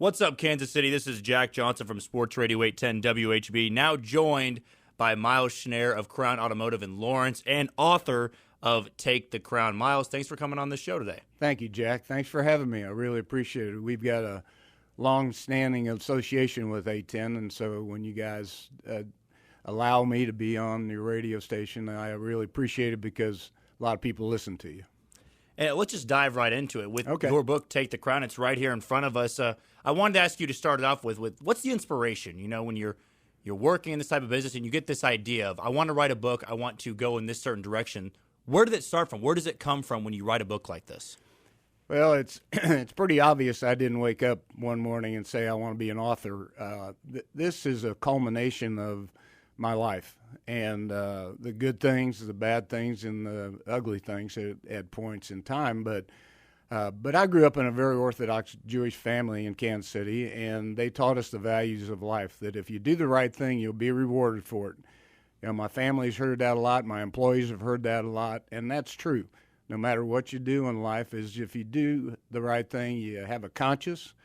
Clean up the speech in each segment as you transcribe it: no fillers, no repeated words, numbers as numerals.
What's up, Kansas City? This is Jack Johnson from Sports Radio 810 WHB, now joined by Miles Schnaer of Crown Automotive in Lawrence and author of Take the Crown. Miles, thanks for coming on this show today. Thank you, Jack. Thanks for having me. I really appreciate it. We've got a long-standing association with 810, and so when you guys allow me to be on your radio station, I really appreciate it because a lot of people listen to you. And let's just dive right into it. With your book, Take the Crown, it's right here in front of us. I wanted to ask you to start it off with what's the inspiration? You know, when you're working in this type of business and you get this idea of, I want to write a book, I want to go in this certain direction. Where did it start from? Where does it come from when you write a book like this? Well, it's pretty obvious I didn't wake up one morning and say I want to be an author. This is a culmination of my life, and the good things, the bad things, and the ugly things at points in time. But I grew up in a very Orthodox Jewish family in Kansas City, and they taught us the values of life, that if you do the right thing, you'll be rewarded for it. You know, my family's heard that a lot. My employees have heard that a lot, and that's true. No matter what you do in life, is if you do the right thing, you have a conscience.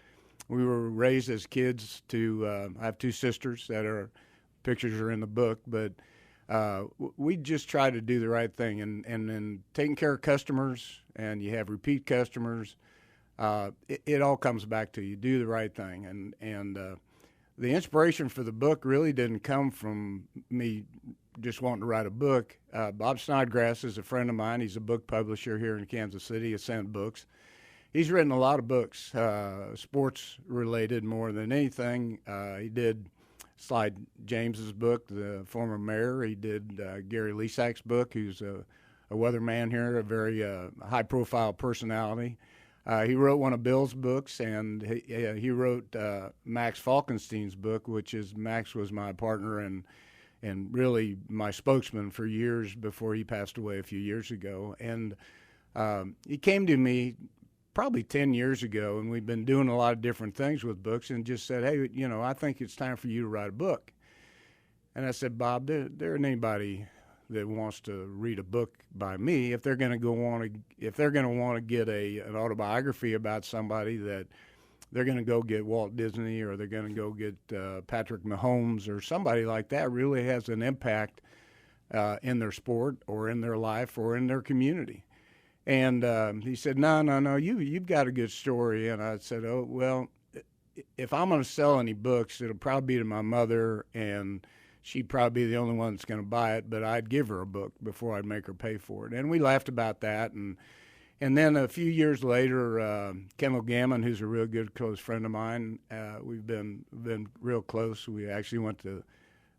We were raised as kids to I have two sisters that are pictures are in the book, but we just try to do the right thing, and then taking care of customers, and you have repeat customers. It all comes back to you do the right thing, and the inspiration for the book really didn't come from me just wanting to write a book. Bob Snodgrass is a friend of mine. He's a book publisher here in Kansas City, Ascent Books. He's written a lot of books, sports related more than anything. He did Slide James's book, the former mayor. He did Gary Lesak's book, who's a weatherman here, a very high-profile personality. He wrote one of Bill's books, and he wrote Max Falkenstein's book, which is Max was my partner and really my spokesman for years before he passed away a few years ago. And he came to me probably 10 years ago, and we've been doing a lot of different things with books, and just said, hey, you know, I think it's time for you to write a book. And I said, Bob, there isn't anybody that wants to read a book by me if they're going to want to get an autobiography about somebody, that they're going to go get Walt Disney, or they're going to go get Patrick Mahomes, or somebody like that really has an impact in their sport or in their life or in their community. And he said, no, you've got a good story. And I said, oh, well, if I'm going to sell any books, it'll probably be to my mother, and she'd probably be the only one that's going to buy it, but I'd give her a book before I'd make her pay for it. And we laughed about that. And then a few years later, Kendall Gammon, who's a real good close friend of mine, we've been real close. We actually went to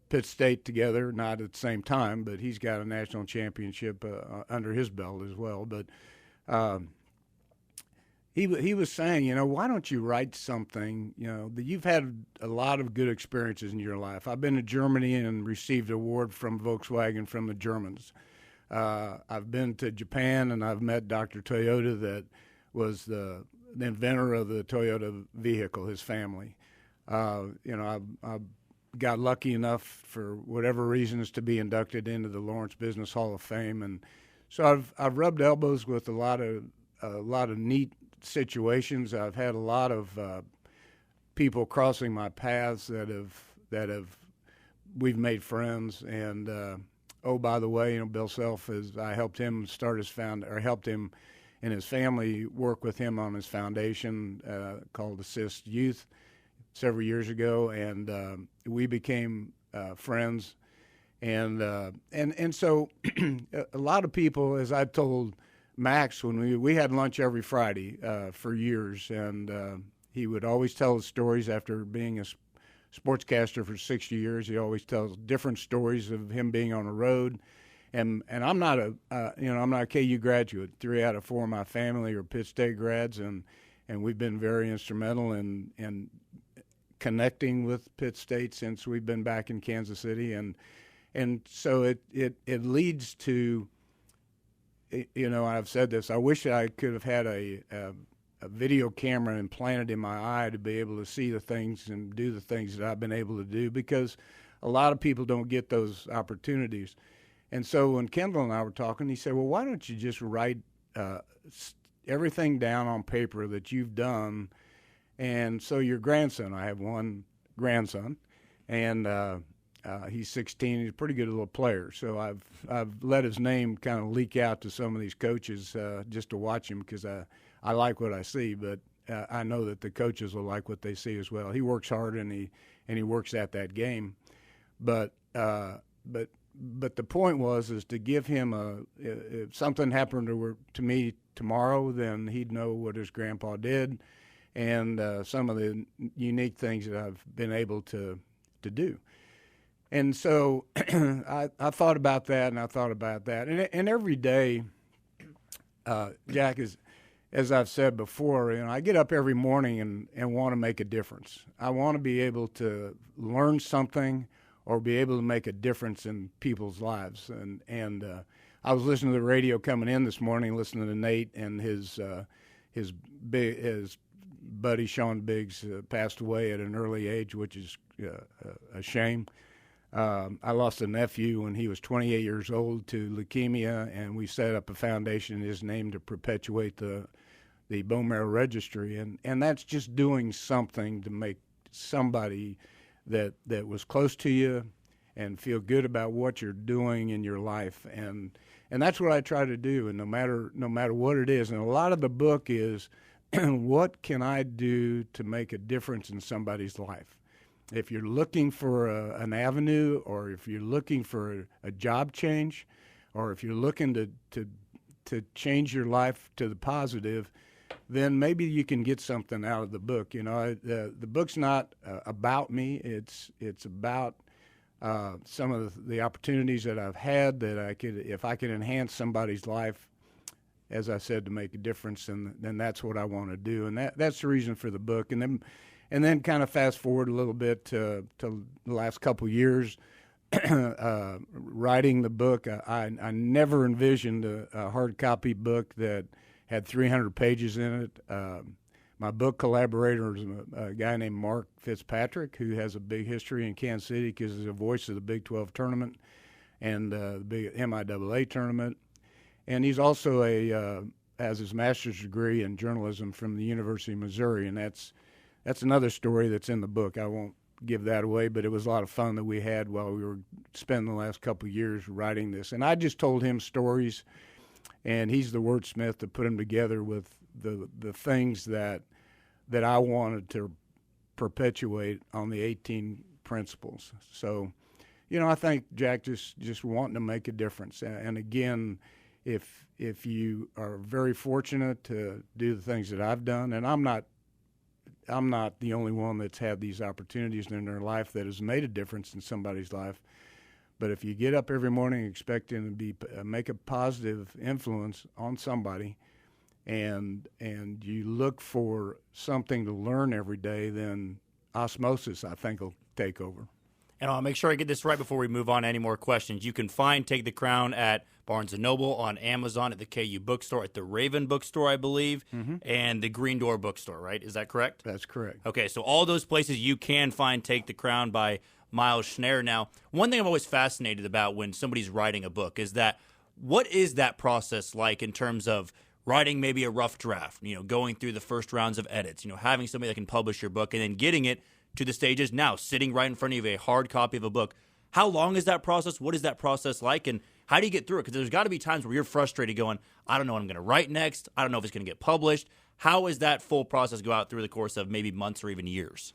Pitt State together, not at the same time, but he's got a national championship under his belt as well. But he was saying, you know, why don't you write something, you know, that you've had a lot of good experiences in your life. I've been to Germany and received an award from Volkswagen from the Germans. I've been to Japan, and I've met Dr. Toyota, that was the inventor of the Toyota vehicle, his family. You know, I've got lucky enough for whatever reasons to be inducted into the Lawrence Business Hall of Fame, and so I've rubbed elbows with a lot of neat situations. I've had a lot of people crossing my paths that have we've made friends. And oh, by the way, you know, Bill Self I helped him helped him and his family work with him on his foundation called Assist Youth several years ago, and we became friends, and so a lot of people, as I told Max when we had lunch every Friday for years, and he would always tell us stories after being a sportscaster for 60 years. He always tells different stories of him being on the road, and I'm not I'm not a KU graduate. 3 out of 4 of my family are Pitt State grads, and we've been very instrumental in connecting with Pitt State since we've been back in Kansas City, and so it leads to, you know, I've said this, I wish I could have had a video camera implanted in my eye to be able to see the things and do the things that I've been able to do, because a lot of people don't get those opportunities. And so when Kendall and I were talking, he said, well, why don't you just write everything down on paper that you've done, And so your grandson, I have one grandson, and he's 16. He's a pretty good little player. So I've let his name kind of leak out to some of these coaches just to watch him, because I like what I see, but I know that the coaches will like what they see as well. He works hard, and he works at that game, but the point is to give him if something happened to me tomorrow, then he'd know what his grandpa did, and some of the unique things that I've been able to do. And so I thought about that, and I thought about that. And every day, Jack, as I've said before, I get up every morning and want to make a difference. I want to be able to learn something or be able to make a difference in people's lives. And I was listening to the radio coming in this morning, listening to Nate, and his buddy Sean Biggs passed away at an early age, which is a shame. I lost a nephew when he was 28 years old to leukemia, and we set up a foundation in his name to perpetuate the bone marrow registry, and that's just doing something to make somebody that was close to you and feel good about what you're doing in your life, and that's what I try to do. And no matter what it is, and a lot of the book is what can I do to make a difference in somebody's life. If you're looking for an avenue, or if you're looking for a job change, or if you're looking to change your life to the positive, then maybe you can get something out of the book. The book's not about me. It's about some of the opportunities that I've had that if I could enhance somebody's life, as I said, to make a difference, then that's what I want to do. And that's the reason for the book. And then kind of fast forward a little bit to the last couple years, writing the book. I never envisioned a hard copy book that had 300 pages in it. My book collaborator is a guy named Mark Fitzpatrick, who has a big history in Kansas City because he's a voice of the Big 12 tournament and the big MIAA tournament. And he's also has his master's degree in journalism from the University of Missouri, and that's another story that's in the book. I won't give that away, but it was a lot of fun that we had while we were spending the last couple of years writing this. And I just told him stories, and he's the wordsmith to put them together with the things that I wanted to perpetuate on the 18 principles. So, I think, Jack, just wanting to make a difference. And again, if you are very fortunate to do the things that I've done, and I'm not the only one that's had these opportunities in their life that has made a difference in somebody's life. But if you get up every morning expecting to make a positive influence on somebody, and you look for something to learn every day, then osmosis, I think, will take over. And I'll make sure I get this right before we move on to any more questions. You can find Take the Crown at Barnes & Noble, on Amazon, at the KU Bookstore, at the Raven Bookstore, I believe, and the Green Door Bookstore, right? Is that correct? That's correct. Okay, so all those places you can find Take the Crown by Miles Schnaer. Now, one thing I'm always fascinated about when somebody's writing a book is that what is that process like in terms of writing maybe a rough draft, going through the first rounds of edits, having somebody that can publish your book and then getting it to the stages now, sitting right in front of you, a hard copy of a book. How long is that process? What is that process like? And how do you get through it? Because there's got to be times where you're frustrated going, I don't know what I'm going to write next. I don't know if it's going to get published. How does that full process go out through the course of maybe months or even years?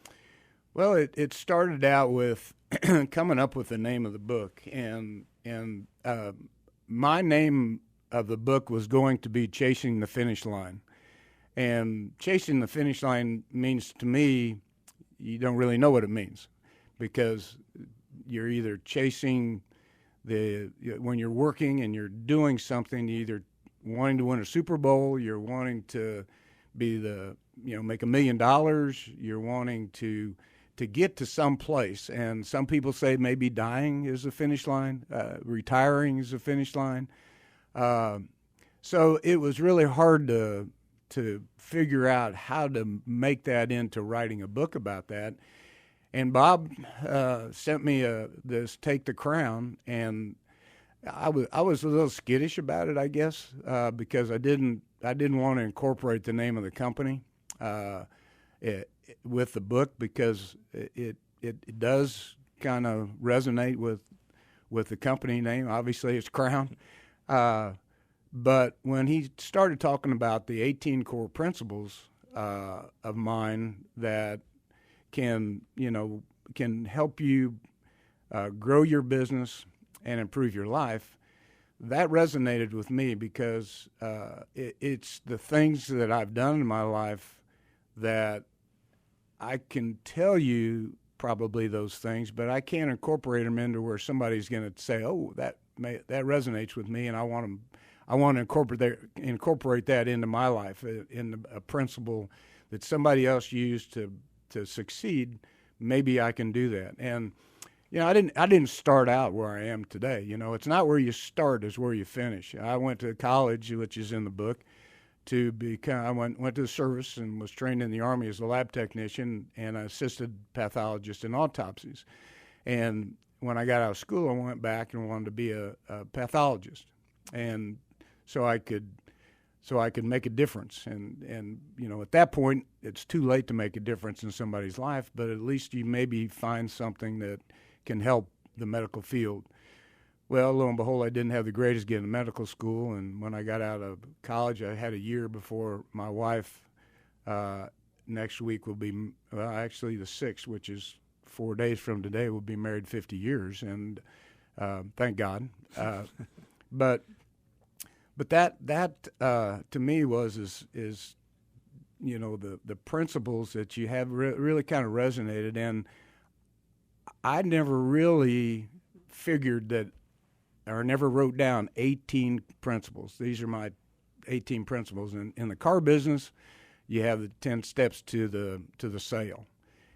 Well, it started out with coming up with the name of the book. And my name of the book was going to be Chasing the Finish Line. And chasing the finish line means to me, you don't really know what it means, because you're either chasing when you're working and you're doing something, you're either wanting to win a Super Bowl, you're wanting to be make $1 million, you're wanting to get to some place. And some people say maybe dying is the finish line, retiring is the finish line. So it was really hard to figure out how to make that into writing a book about that. And Bob sent me this Take the Crown, and I was a little skittish about it, I guess, because I didn't want to incorporate the name of the company. with the book because it does kind of resonate with the company name. Obviously, it's Crown. But when he started talking about the 18 core principles of mine that can help you grow your business and improve your life, that resonated with me because it's the things that I've done in my life that I can tell you probably those things, but I can't incorporate them into where somebody's going to say, "Oh, that resonates with me," and I want to incorporate that into my life, in a principle that somebody else used to succeed. Maybe I can do that. And I didn't start out where I am today. It's not where you start, it's where you finish. I went to college, which is in the book, I went to the service and was trained in the Army as a lab technician and an assisted pathologist in autopsies. And when I got out of school, I went back and wanted to be a pathologist, and so I could make a difference. And at that point, it's too late to make a difference in somebody's life, but at least you maybe find something that can help the medical field. Well, lo and behold, I didn't have the grades to get into medical school, and when I got out of college, I had a year before my wife. Next week will be, actually the 6th, which is 4 days from today. We'll be married 50 years, and thank God. But that to me is the principles that you have really kind of resonated, and I never really figured that, or never wrote down 18 principles. These are my 18 principles. In the car business, you have the 10 steps to the sale,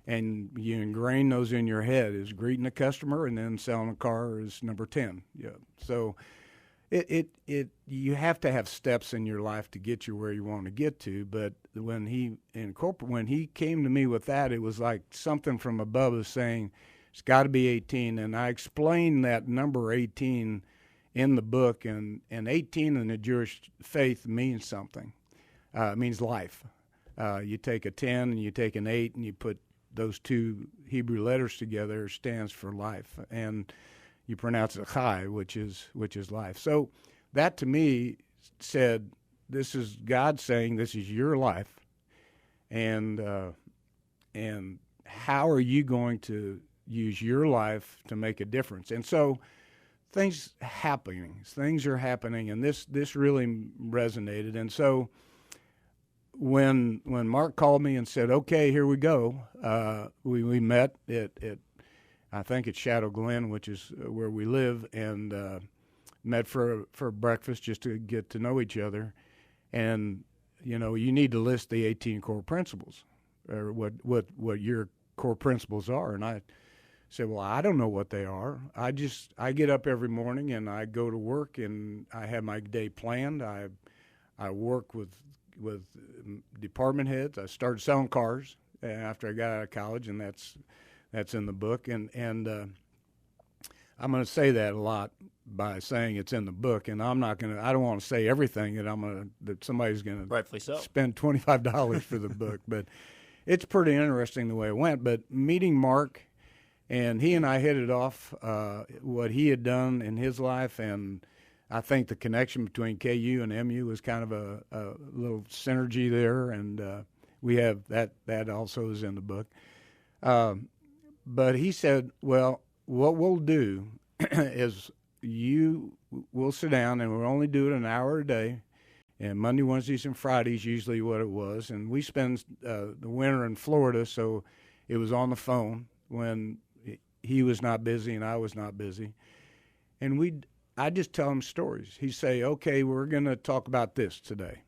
and you ingrain those in your head as greeting the customer, and then selling a car is number 10. Yeah. So you have to have steps in your life to get you where you want to get to. But when he came to me with that, it was like something from above was saying, it's got to be 18, and I explained that number 18 in the book, and 18 in the Jewish faith means something. It means life. You take a 10 and you take an 8 and you put those two Hebrew letters together, stands for life, and you pronounce it Chai, which is life. So that to me said, this is God saying this is your life, and how are you going to use your life to make a difference? And so things are happening, and this really resonated. And so when Mark called me and said, okay, here we go, we met at I think it's Shadow Glen, which is where we live, and met for breakfast just to get to know each other. And you need to list the 18 core principles, or what your core principles are. And I said, well, I don't know what they are. I get up every morning and I go to work, and I have my day planned. I work with department heads. I started selling cars after I got out of college, and that's in the book. And I'm going to say that a lot by saying it's in the book, and I don't want to say everything that somebody's going to rightfully so spend $25 for the book, but it's pretty interesting the way it went. But meeting Mark, and he and I hit it off, what he had done in his life, and I think the connection between KU and MU was kind of a little synergy there, and we have that also is in the book. But he said, well, what we'll do is we'll sit down, and we'll only do it an hour a day, and Monday, Wednesdays, and Fridays usually what it was. And we spend the winter in Florida, so it was on the phone when he was not busy and I was not busy. And I just tell him stories. He'd say, okay, we're going to talk about this today.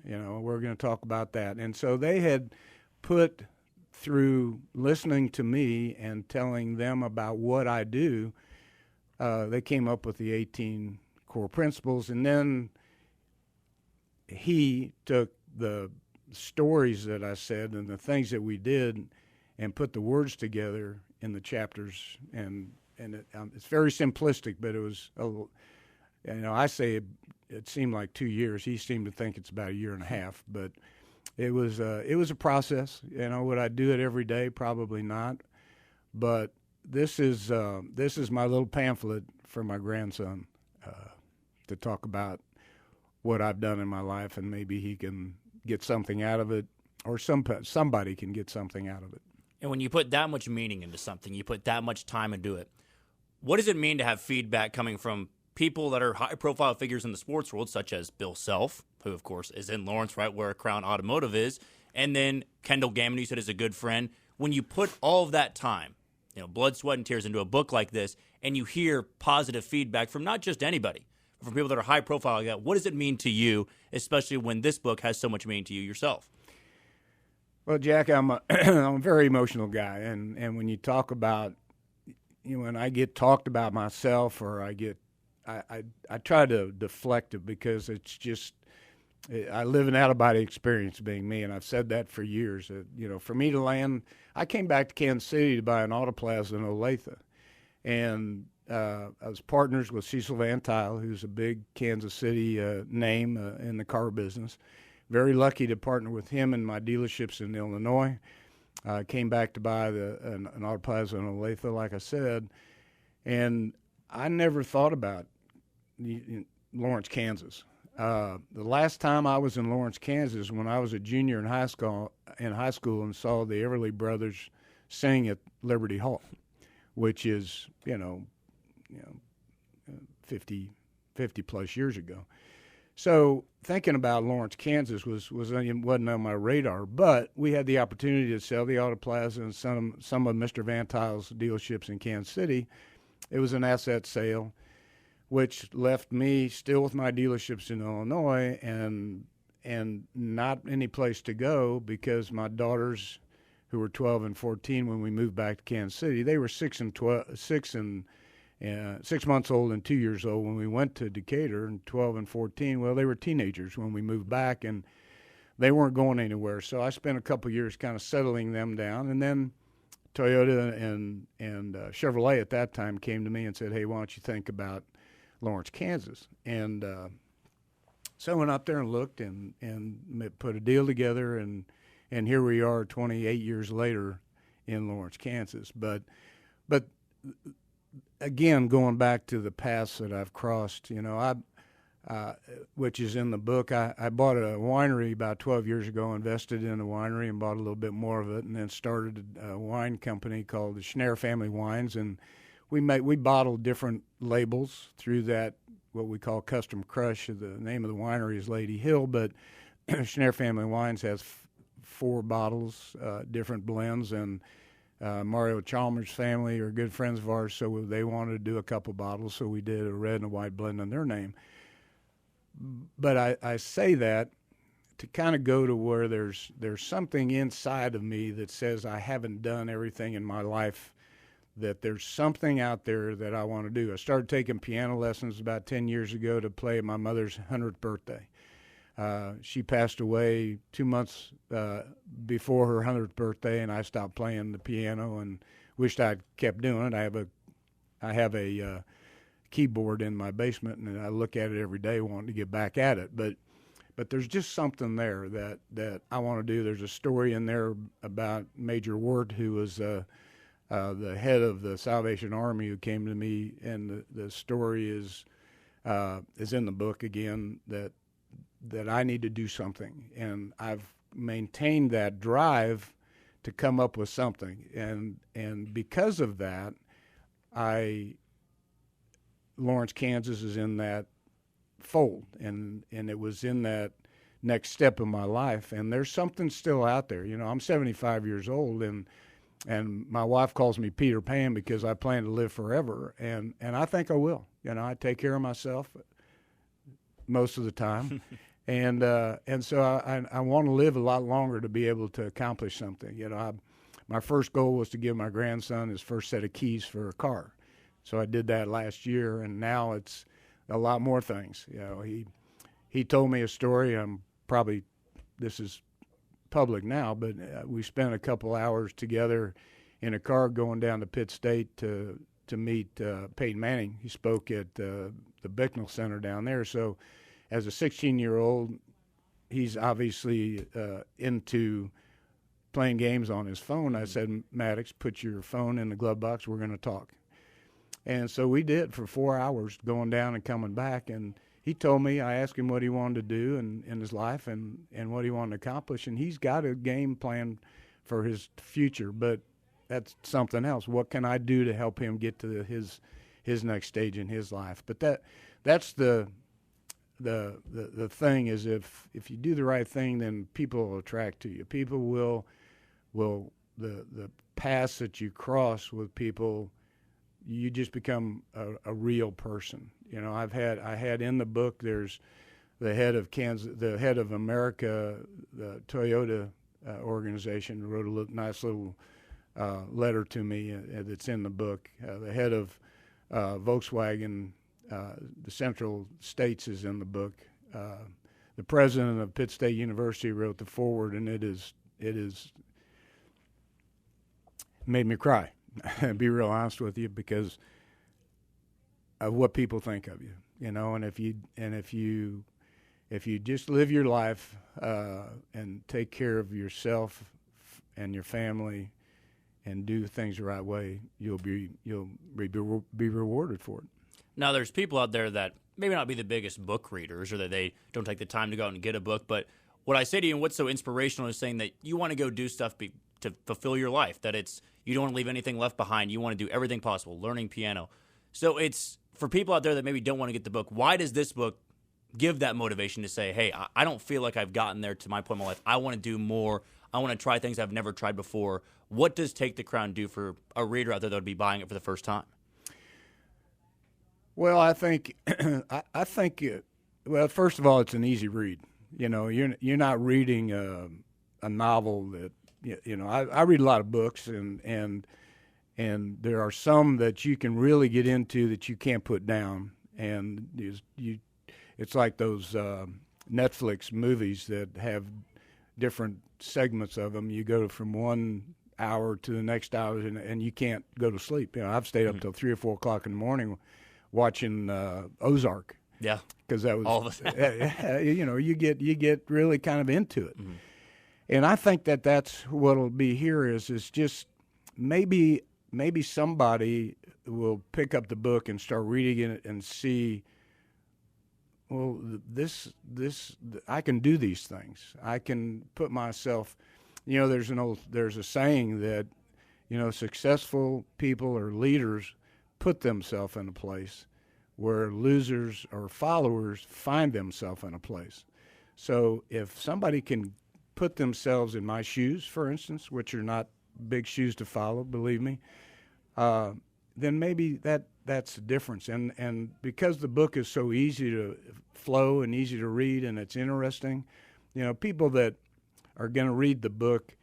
We're going to talk about that. And so they had put through listening to me and telling them about what I do, they came up with the 18 core principles. And then he took the stories that I said and the things that we did and put the words together in the chapters. And it's very simplistic, but it was, I say it seemed like 2 years. He seemed to think it's about a year and a half, but It was a process. Would I do it every day? Probably not. But this is my little pamphlet for my grandson to talk about what I've done in my life, and maybe he can get something out of it, or somebody can get something out of it. And when you put that much meaning into something, you put that much time into it, what does it mean to have feedback coming from people that are high-profile figures in the sports world, such as Bill Self, who, of course, is in Lawrence, right where Crown Automotive is, and then Kendall Gammon, you said is a good friend. When you put all of that time, blood, sweat, and tears into a book like this, and you hear positive feedback from not just anybody, but from people that are high-profile like that, what does it mean to you, especially when this book has so much meaning to you yourself? Well, Jack, I'm a very emotional guy, and when you talk about, when I get talked about myself, or I try to deflect it, because it's just, I live an out-of-body experience being me, and I've said that for years. For me to land, I came back to Kansas City to buy an Autoplaza in Olathe, and I was partners with Cecil Van Tile, who's a big Kansas City name in the car business. Very lucky to partner with him in my dealerships in Illinois. I came back to buy an Autoplaza in Olathe, like I said, and I never thought about Lawrence, Kansas. The last time I was in Lawrence, Kansas, when I was a junior in high school, and saw the Everly Brothers sing at Liberty Hall, which is 50 plus years ago. So thinking about Lawrence, Kansas wasn't on my radar, but we had the opportunity to sell the Autoplaza and some of Mr. Van Tile's dealerships in Kansas City. It was an asset sale, which left me still with my dealerships in Illinois and not any place to go, because my daughters, who were 12 and 14 when we moved back to Kansas City, they were 6 months old and 2 years old when we went to Decatur, and 12 and 14. Well, they were teenagers when we moved back, and they weren't going anywhere. So I spent a couple years kind of settling them down, and then Toyota and Chevrolet at that time came to me and said, "Hey, why don't you think about Lawrence, Kansas?" And so I went out there and looked and put a deal together, and here we are 28 years later in Lawrence, Kansas. But again, going back to the paths that I've crossed, which is in the book, I bought a winery about 12 years ago, invested in a winery and bought a little bit more of it, and then started a wine company called the Schnaer Family Wines, and we bottled different labels through that, what we call Custom Crush. The name of the winery is Lady Hill, but Schnaer Family Wines has 4 bottles, different blends, and Mario Chalmers' family are good friends of ours, so they wanted to do a couple bottles, so we did a red and a white blend in their name. But I say that to kind of go to where there's something inside of me that says I haven't done everything in my life, that there's something out there that I want to do. I started taking piano lessons about 10 years ago to play at my mother's 100th birthday. She passed away 2 months before her 100th birthday, and I stopped playing the piano and wished I'd kept doing it. I have a keyboard in my basement, and I look at it every day wanting to get back at it. But there's just something there that I want to do. There's a story in there about Major Wirt, who was the head of the Salvation Army, who came to me, and the story is in the book again, that I need to do something, and I've maintained that drive to come up with something, and because of that, Lawrence, Kansas is in that fold, and it was in that next step of my life, and there's something still out there. I'm 75 years old, and my wife calls me Peter Pan because I plan to live forever, and I think I will. I take care of myself most of the time. And so I want to live a lot longer to be able to accomplish something. My first goal was to give my grandson his first set of keys for a car. So I did that last year, and now it's a lot more things. He told me a story. This is public now, but we spent a couple hours together in a car going down to Pitt State to meet Peyton Manning. He spoke at the Bicknell Center down there. So as a 16-year-old, he's obviously into playing games on his phone. I said, Maddox, put your phone in the glove box. We're going to talk. And so we did for 4 hours, going down and coming back. And he told me, I asked him what he wanted to do in his life and what he wanted to accomplish. And he's got a game plan for his future, but that's something else. What can I do to help him get to his next stage in his life? But that's the thing is if you do the right thing, then people will attract to you. People will the paths that you cross with people, you just become a real person. You know, I had in the book, there's the head of America, the Toyota organization, wrote a nice little letter to me that's in the book. The head of Volkswagen, the Central States, is in the book. The president of Pitt State University wrote the foreword, and it is made me cry. Be real honest with you, because of what people think of you, you know. And if you just live your life and take care of yourself and your family and do things the right way, you'll be rewarded for it. Now, there's people out there that maybe not be the biggest book readers, or that they don't take the time to go out and get a book. But what I say to you, and what's so inspirational, is saying that you want to go do stuff to fulfill your life, that you don't want to leave anything left behind. You want to do everything possible, learning piano. So it's for people out there that maybe don't want to get the book. Why does this book give that motivation to say, hey, I don't feel like I've gotten there to my point in my life. I want to do more. I want to try things I've never tried before. What does Take the Crown do for a reader out there that would be buying it for the first time? Well, I think well, first of all, it's an easy read. You know, you're not reading a novel that, you know. I read a lot of books, and there are some that you can really get into that you can't put down, and it's like those Netflix movies that have different segments of them. You go from 1 hour to the next hour, and you can't go to sleep. You know, I've stayed up till 3 or 4 o'clock in the morning watching Ozark. Yeah, because that was all of us. You know, you get really kind of into it, and I think that's what'll be here is just maybe somebody will pick up the book and start reading it and see, well, this I can do these things. I can put myself, you know, there's a saying that, you know, successful people or leaders put themselves in a place where losers or followers find themselves in a place. So if somebody can put themselves in my shoes, for instance, which are not big shoes to follow, believe me, then maybe that's the difference. And because the book is so easy to flow and easy to read and it's interesting, you know, people that are going to read the book,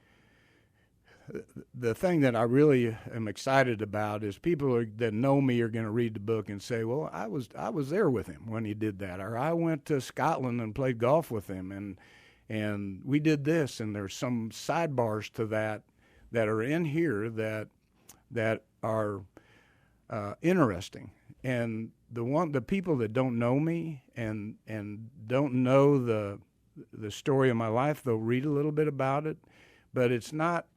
the thing that I really am excited about is people that know me are going to read the book and say, well, I was there with him when he did that, or I went to Scotland and played golf with him, and we did this, and there's some sidebars to that are in here that are interesting. And the people that don't know me and don't know the story of my life, they'll read a little bit about it, but it's not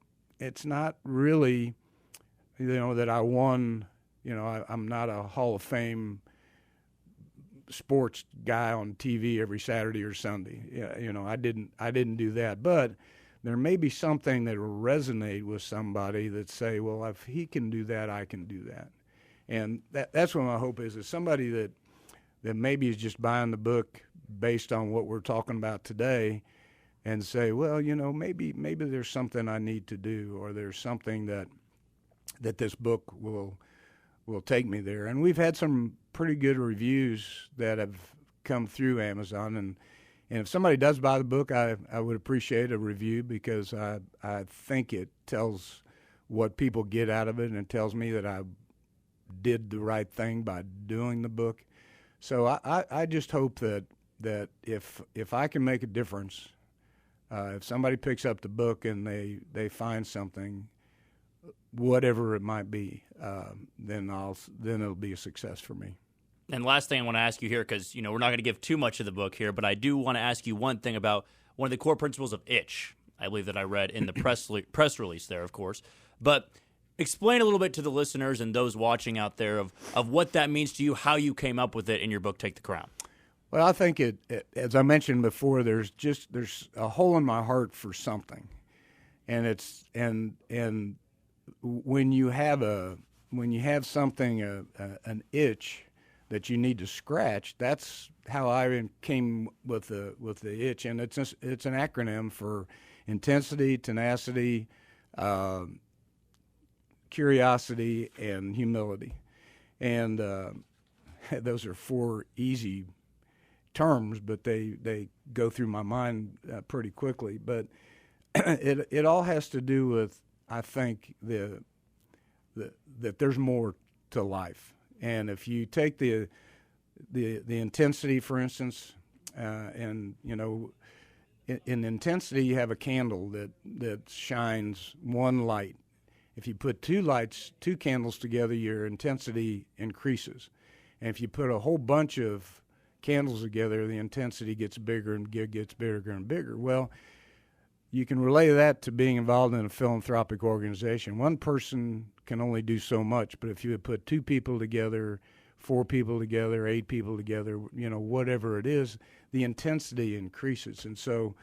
really, you know, that I won. You know, I'm not a Hall of Fame sports guy on TV every Saturday or Sunday. You know, I didn't do that. But there may be something that will resonate with somebody that say, well, if he can do that, I can do that. And that's what my hope is somebody that maybe is just buying the book based on what we're talking about today, and say, well, you know, maybe there's something I need to do, or there's something that this book will take me there. And we've had some pretty good reviews that have come through Amazon, and if somebody does buy the book, I would appreciate a review, because I think it tells what people get out of it, and it tells me that I did the right thing by doing the book. So I just hope that if I can make a difference, if somebody picks up the book and they find something, whatever it might be, then it'll be a success for me. And last thing I want to ask you here, because, you know, we're not going to give too much of the book here, but I do want to ask you one thing about one of the core principles of itch, I believe that I read in the press release there, of course. But explain a little bit to the listeners and those watching out there of what that means to you, how you came up with it in your book, Take the Crown. Well, I think it as I mentioned before, there's a hole in my heart for something, and it's and when you have something an itch that you need to scratch, that's how I came with the itch, and it's an acronym for intensity, tenacity, curiosity, and humility, and those are 4 easy terms, but they go through my mind pretty quickly. But it all has to do with, I think, that there's more to life. And if you take the intensity, for instance, and in intensity you have a candle that shines one light. If you put 2 candles together, your intensity increases. And if you put a whole bunch of candles together, the intensity gets bigger and gets bigger and bigger. Well, you can relate that to being involved in a philanthropic organization. One person can only do so much, but if you would put 2 people together, 4 people together, 8 people together, whatever it is, the intensity increases. And so,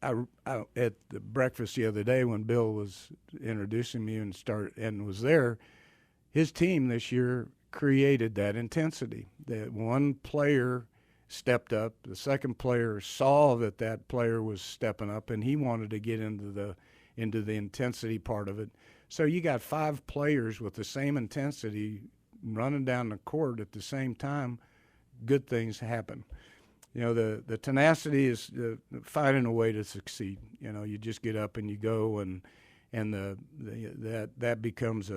I at the breakfast the other day when Bill was introducing me and was there, his team this year created that intensity. That one player stepped up, the second player saw that player was stepping up, and he wanted to get into the intensity part of it. So you got 5 players with the same intensity running down the court at the same time. Good things happen. The tenacity is finding a way to succeed. You just get up and you go, and that becomes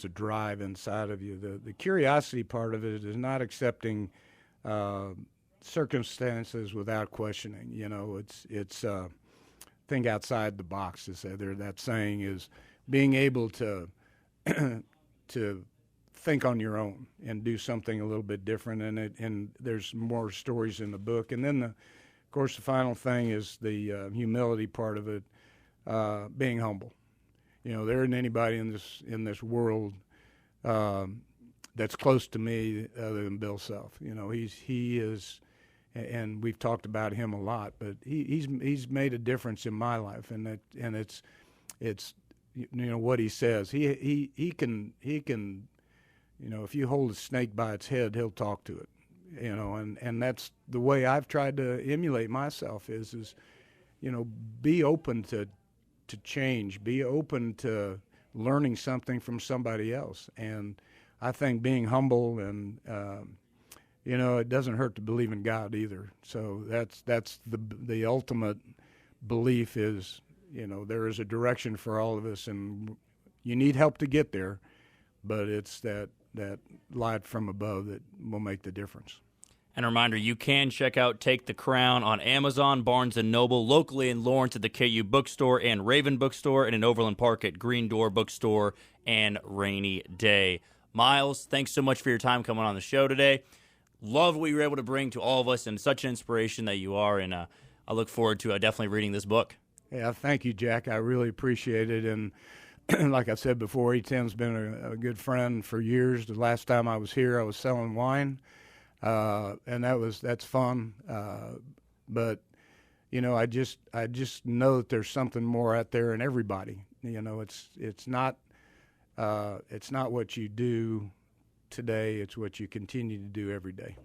a drive inside of you. The curiosity part of it is not accepting circumstances without questioning. It's think outside the box. That saying is being able to to think on your own and do something a little bit different. And there's more stories in the book. And then of course the final thing is the humility part of it, being humble. There isn't anybody in this world that's close to me other than Bill Self. He is, and we've talked about him a lot, but he's made a difference in my life, and it's what he says. He can if you hold a snake by its head, he'll talk to it. And that's the way I've tried to emulate myself is be open to change, be open to learning something from somebody else. And I think being humble and, it doesn't hurt to believe in God either. So that's the ultimate belief is, there is a direction for all of us, and you need help to get there, but it's that light from above that will make the difference. And a reminder, you can check out Take the Crown on Amazon, Barnes & Noble, locally in Lawrence at the KU Bookstore and Raven Bookstore, and in Overland Park at Green Door Bookstore and Rainy Day. Miles, thanks so much for your time coming on the show today. Love what you were able to bring to all of us, and such an inspiration that you are, and I look forward to definitely reading this book. Yeah, thank you, Jack. I really appreciate it, and like I said before, E10's been a good friend for years. The last time I was here, I was selling wine. And that's fun. But I just know that there's something more out there in everybody. It's not what you do today. It's what you continue to do every day.